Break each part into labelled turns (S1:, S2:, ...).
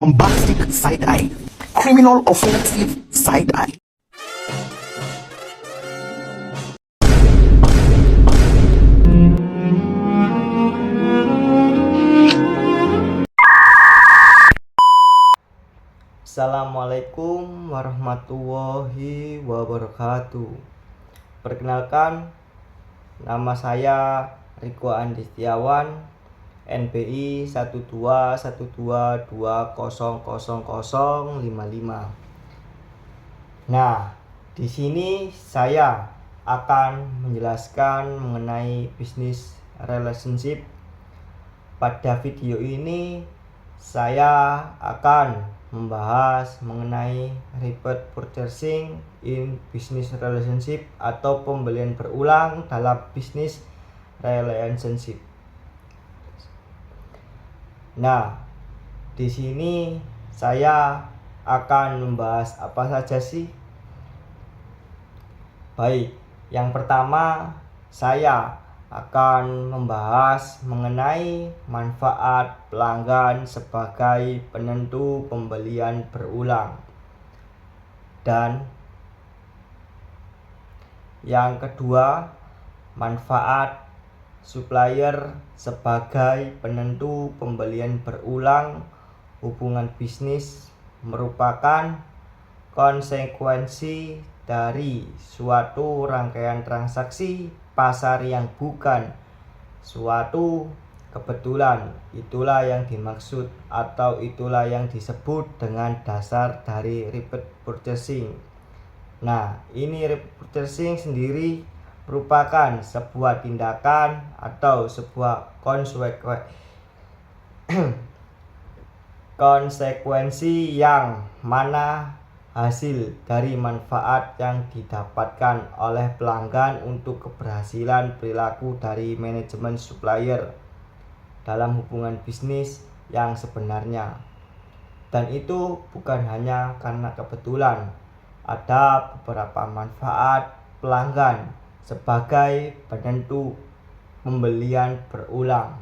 S1: bombastic side eye, criminal offensive side eye.
S2: Assalamualaikum warahmatullahi wabarakatuh. Perkenalkan, nama saya Riko Andi Setiawan, NBI 12122000055. Nah, di sini saya akan menjelaskan mengenai bisnis relationship. Pada video ini saya akan membahas mengenai repeat purchasing in business relationship atau pembelian berulang dalam bisnis relationship. Nah, di sini saya akan membahas apa saja sih? Baik, yang pertama saya akan membahas mengenai manfaat pelanggan sebagai penentu pembelian berulang. Dan yang kedua, manfaat supplier sebagai penentu pembelian berulang. Hubungan bisnis merupakan konsekuensi dari suatu rangkaian transaksi pasar yang bukan suatu kebetulan. Itulah yang dimaksud atau itulah yang disebut dengan dasar dari repeat purchasing. Nah, ini repeat purchasing sendiri merupakan sebuah tindakan atau sebuah konsekuensi yang mana hasil dari manfaat yang didapatkan oleh pelanggan untuk keberhasilan perilaku dari manajemen supplier dalam hubungan bisnis yang sebenarnya. Dan itu bukan hanya karena kebetulan. Ada beberapa manfaat pelanggan sebagai penentu pembelian berulang.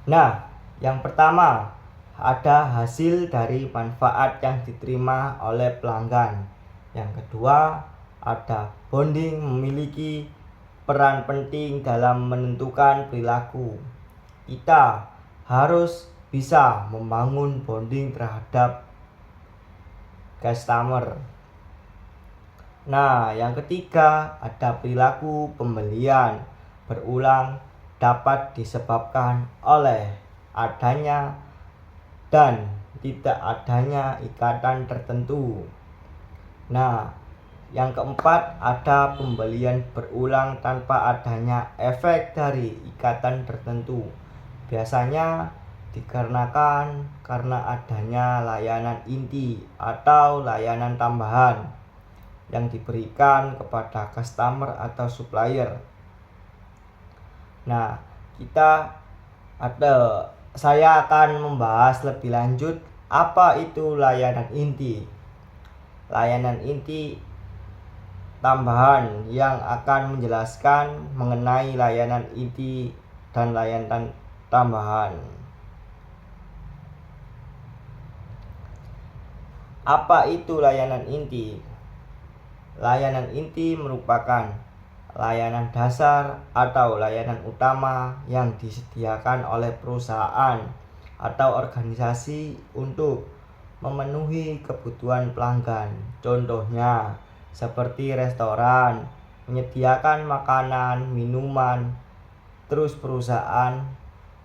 S2: Nah, yang pertama, ada hasil dari manfaat yang diterima oleh pelanggan. Yang kedua, ada bonding memiliki peran penting dalam menentukan perilaku. Kita harus bisa membangun bonding terhadap customer. Nah, yang ketiga, ada perilaku pembelian berulang dapat disebabkan oleh adanya dan tidak adanya ikatan tertentu. Nah, yang keempat, ada pembelian berulang tanpa adanya efek dari ikatan tertentu. Biasanya dikarenakan karena adanya layanan inti atau layanan tambahan yang diberikan kepada customer atau supplier. Nah, saya akan membahas lebih lanjut apa itu layanan inti. Layanan inti tambahan yang akan menjelaskan mengenai layanan inti dan layanan tambahan. Apa itu layanan inti? Layanan inti merupakan layanan dasar atau layanan utama yang disediakan oleh perusahaan atau organisasi untuk memenuhi kebutuhan pelanggan. Contohnya seperti restoran menyediakan makanan, minuman. Terus perusahaan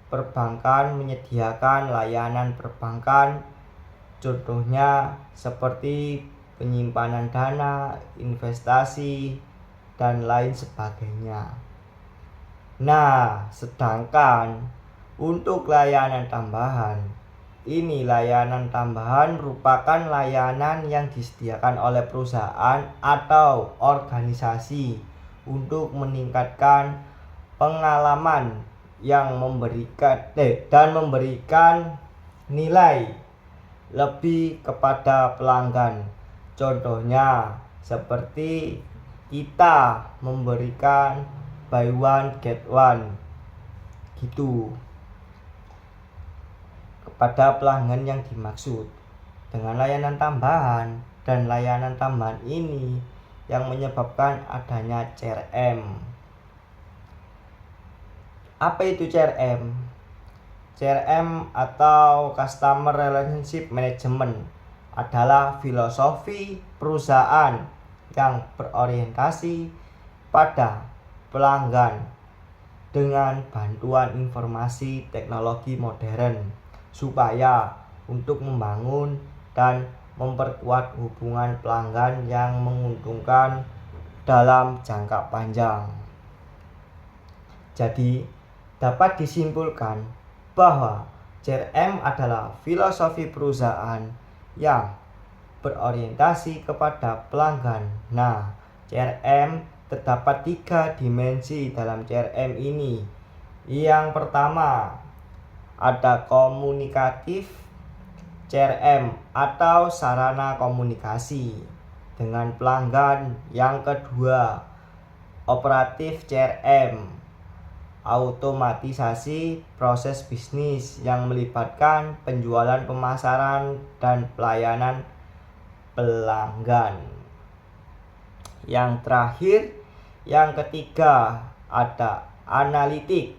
S2: perbankan menyediakan layanan perbankan. Contohnya seperti penyimpanan dana, investasi, dan lain sebagainya. Nah, sedangkan untuk layanan tambahan, ini layanan tambahan merupakan layanan yang disediakan oleh perusahaan atau organisasi untuk meningkatkan pengalaman yang memberikan nilai lebih kepada pelanggan. Contohnya seperti kita memberikan buy one get one gitu pada pelanggan yang dimaksud. Dengan layanan tambahan dan layanan tambahan ini yang menyebabkan adanya CRM. Apa itu CRM? CRM atau Customer Relationship Management adalah filosofi perusahaan yang berorientasi pada pelanggan dengan bantuan informasi teknologi modern supaya untuk membangun dan memperkuat hubungan pelanggan yang menguntungkan dalam jangka panjang. Jadi, dapat disimpulkan bahwa CRM adalah filosofi perusahaan yang berorientasi kepada pelanggan. Nah, CRM terdapat 3 dimensi dalam CRM ini. Yang pertama, ada komunikatif CRM atau sarana komunikasi dengan pelanggan. Yang kedua, operatif CRM, automatisasi proses bisnis yang melibatkan penjualan, pemasaran, dan pelayanan pelanggan. Yang terakhir, yang ketiga, ada analitik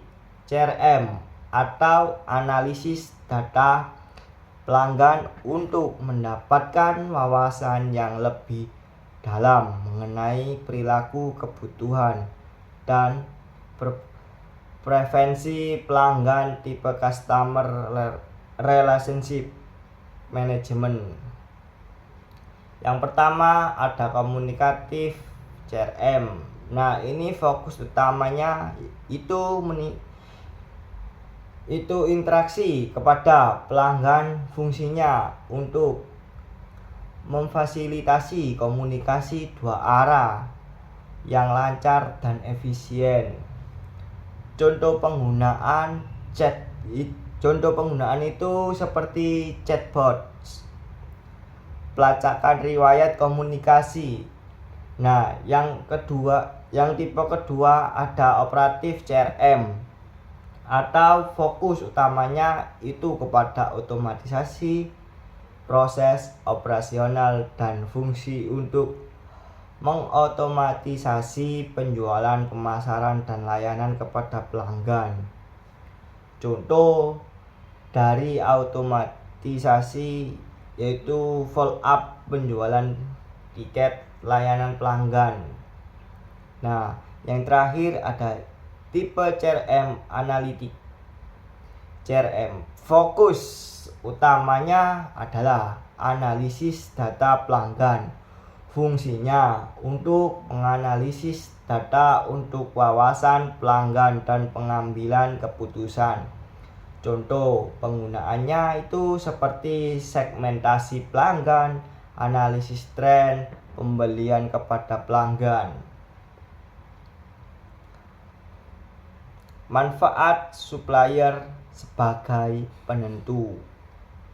S2: CRM atau analisis data pelanggan untuk mendapatkan wawasan yang lebih dalam mengenai perilaku, kebutuhan, dan preferensi pelanggan tipe Customer Relationship Management. Yang pertama ada komunikatif CRM. Nah, ini fokus utamanya itu interaksi kepada pelanggan, fungsinya untuk memfasilitasi komunikasi 2 arah yang lancar dan efisien. Contoh penggunaan itu seperti chatbot, pelacakan riwayat komunikasi. Nah, yang tipe kedua ada operatif CRM atau fokus utamanya itu kepada otomatisasi proses operasional dan fungsi untuk mengotomatisasi penjualan, pemasaran, dan layanan kepada pelanggan. Contoh dari otomatisasi yaitu follow up penjualan tiket, layanan pelanggan. Nah, yang terakhir ada tipe CRM analitik. CRM fokus utamanya adalah analisis data pelanggan. Fungsinya untuk menganalisis data untuk wawasan pelanggan dan pengambilan keputusan. Contoh penggunaannya itu seperti segmentasi pelanggan, analisis tren, pembelian kepada pelanggan. Manfaat supplier sebagai penentu.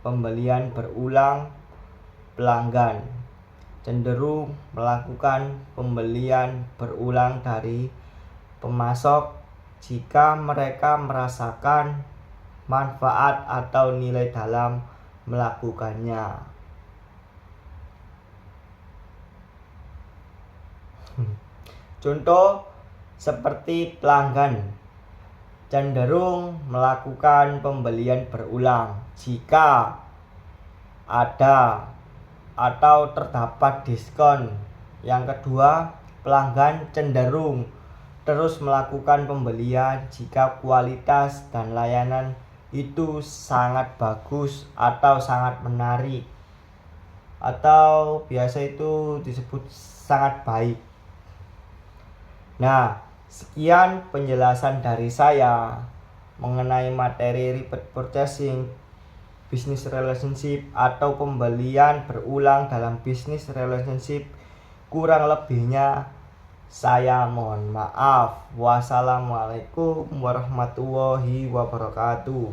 S2: Pembelian berulang, pelanggan cenderung melakukan pembelian berulang dari pemasok jika mereka merasakan manfaat atau nilai dalam melakukannya. Contoh seperti pelanggan cenderung melakukan pembelian berulang jika ada atau terdapat diskon. Yang kedua, pelanggan cenderung terus melakukan pembelian jika kualitas dan layanan itu sangat bagus atau sangat menarik, atau biasa itu disebut sangat baik. Nah, sekian penjelasan dari saya mengenai materi repeat purchasing, business relationship atau pembelian berulang dalam business relationship. Kurang lebihnya saya mohon maaf. Wassalamualaikum warahmatullahi wabarakatuh.